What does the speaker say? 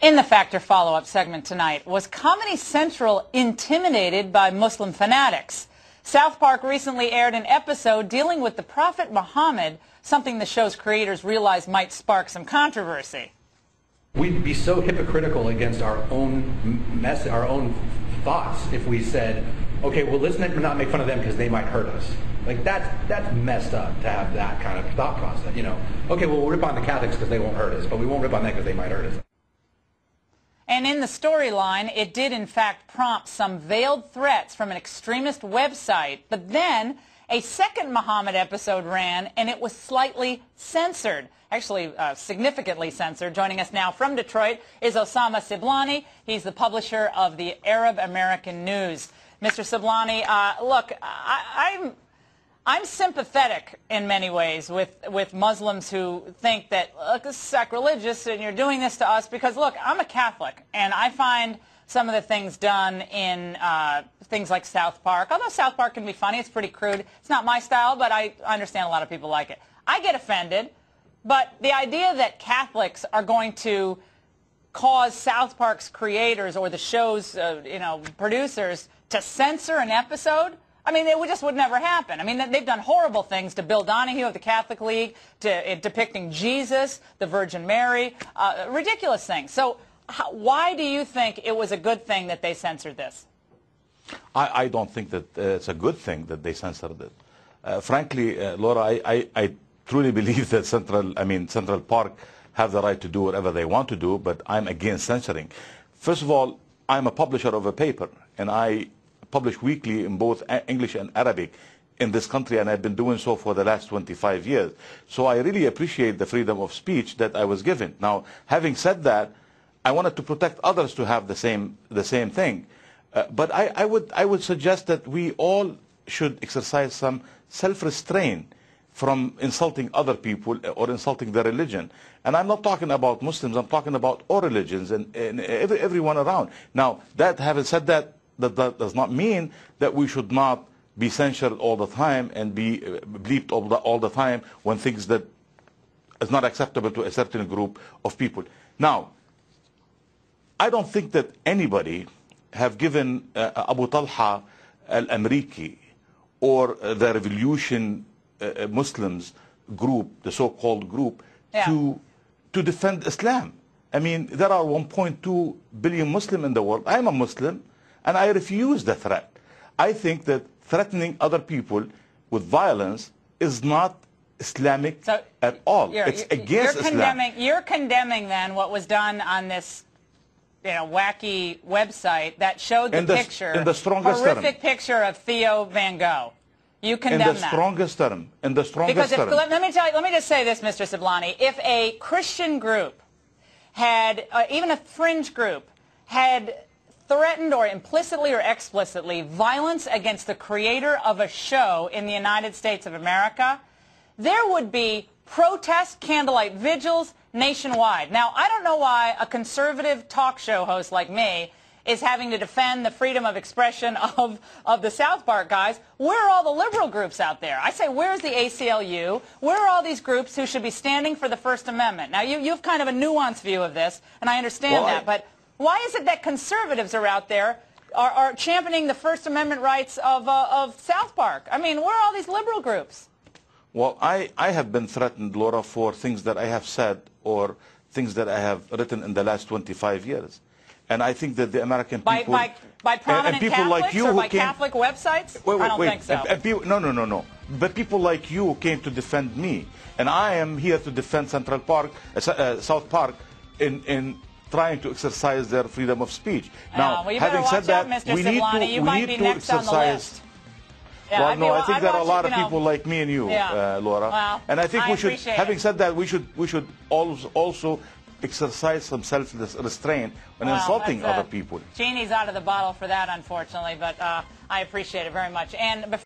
In the Factor follow-up segment tonight, was Comedy Central intimidated by Muslim fanatics? South Park recently aired an episode dealing with the Prophet Mohammed, something the show's creators realized might spark some controversy. We'd be so hypocritical against our own thoughts if we said, okay, well, let's not make fun of them because they might hurt us. Like, that's messed up to have that kind of thought process, you know. Okay, well, we'll rip on the Catholics because they won't hurt us, but we won't rip on them because they might hurt us. And in the storyline, it did in fact prompt some veiled threats from an extremist website. But then a second Muhammad episode ran, and it was slightly censored. Actually, significantly censored. Joining us now from Detroit is Osama Siblani. He's the publisher of the Arab American News. Mr. Siblani, look, I'm sympathetic in many ways with Muslims who think that, look, this is sacrilegious and you're doing this to us because, look, I'm a Catholic and I find some of the things done in things like South Park, although South Park can be funny, it's pretty crude. It's not my style, but I understand a lot of people like it. I get offended, but the idea that Catholics are going to cause South Park's creators or the show's producers to censor an episode, I mean, it just would never happen. I mean, they've done horrible things to Bill Donahue of the Catholic League, to depicting Jesus, the Virgin Mary, ridiculous things. So why do you think it was a good thing that they censored this? I don't think that it's a good thing that they censored it. Frankly, Laura, I truly believe that Central Park have the right to do whatever they want to do, but I'm against censoring. First of all, I'm a publisher of a paper, and I publish weekly in both English and Arabic in this country, and I've been doing so for the last 25 years. So I really appreciate the freedom of speech that I was given. Now, having said that, I wanted to protect others to have the same thing. But I would suggest that we all should exercise some self-restraint from insulting other people or insulting their religion. And I'm not talking about Muslims, I'm talking about all religions and everyone around. Now, having said that, that does not mean that we should not be censored all the time and be bleeped all the time when things that is not acceptable to a certain group of people. Now, I don't think that anybody have given Abu Talha al-Amriki or the Revolution Muslims group, the so-called group, to defend Islam. I mean, there are 1.2 billion Muslims in the world. I'm a Muslim, and I refuse the threat. I think that threatening other people with violence is not Islamic at all. It's against Islam. You're condemning then what was done on this wacky website that showed the picture, horrific picture of Theo Van Gogh. You condemn that. In the strongest term. In the strongest term. Let me just say this, Mr. Siblani. If a Christian group had, even a fringe group, had threatened or implicitly or explicitly violence against the creator of a show in the United States of America, there would be protests, candlelight vigils nationwide. Now, I don't know why a conservative talk show host like me is having to defend the freedom of expression of the South Park guys. Where are all the liberal groups out there? I say, where's the ACLU? Where are all these groups who should be standing for the First Amendment? Now, you have kind of a nuanced view of this, and I understand that, but why is it that conservatives are out there are championing the First Amendment rights of South Park? I mean, where are all these liberal groups? Well, I have been threatened, Laura, for things that I have said or things that I have written in the last 25 years. And I think that the American people... By prominent people Catholics like you or who by Catholic websites? I don't think so. No. But people like you came to defend me. And I am here to defend South Park in trying to exercise their freedom of speech. Now, well, having said that, we need to exercise... Well, no, I think there are a lot of people like me and you, Laura. Well, and I think we should, having it. said that, we should also exercise some self-restraint when insulting other people. Genie's out of the bottle for that, unfortunately, but I appreciate it very much. And